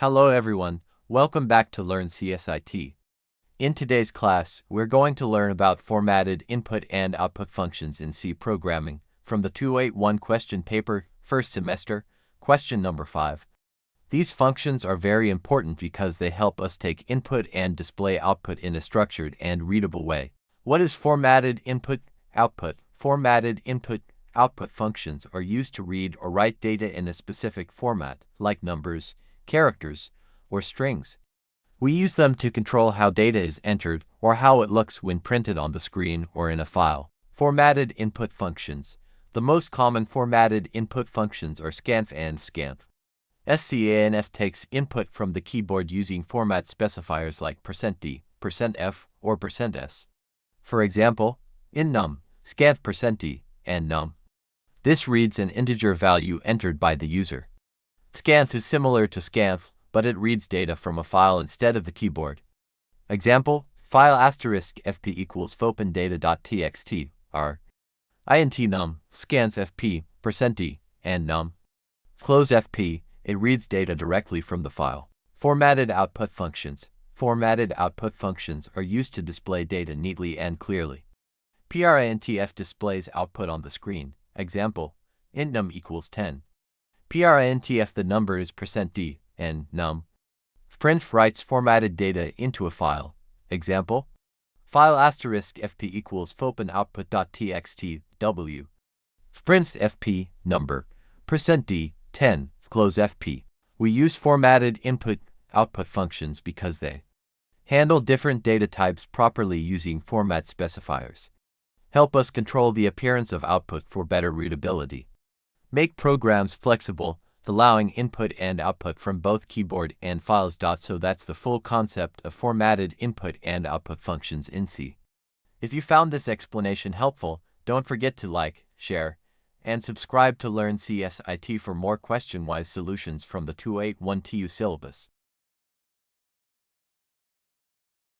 Hello everyone, welcome back to Learn CSIT. In today's class, we're going to learn about formatted input and output functions in C programming from the 281 question paper, first semester, question number 5. These functions are very important because they help us take input and display output in a structured and readable way. What is formatted input, output? Formatted input, output functions are used to read or write data in a specific format, like numbers, characters, or strings. We use them to control how data is entered or how it looks when printed on the screen or in a file. Formatted input functions. The most common formatted input functions are scanf and fscanf. Scanf takes input from the keyboard using format specifiers like %d, %f, or %s. For example, in num, scanf %d, and num. This reads an integer value entered by the user. Scanf is similar to scanf, but it reads data from a file instead of the keyboard. Example, file *fp equals fopendata.txt are int num, scanf fp, %d, and num. Close fp, it reads data directly from the file. Formatted output functions. Formatted output functions are used to display data neatly and clearly. printf displays output on the screen. Example, int num equals 10. printf the number is %d, and num. Printf writes formatted data into a file. Example, file *fp equals fopenoutput.txt w. Print fp, number, %d, 10, close fp. We use formatted input-output functions because they handle different data types properly using format specifiers. Help us control the appearance of output for better readability. Make programs flexible, allowing input and output from both keyboard and files. So that's the full concept of formatted input and output functions in C. If you found this explanation helpful, don't forget to like, share, and subscribe to Learn CSIT for more question-wise solutions from the 281 TU syllabus.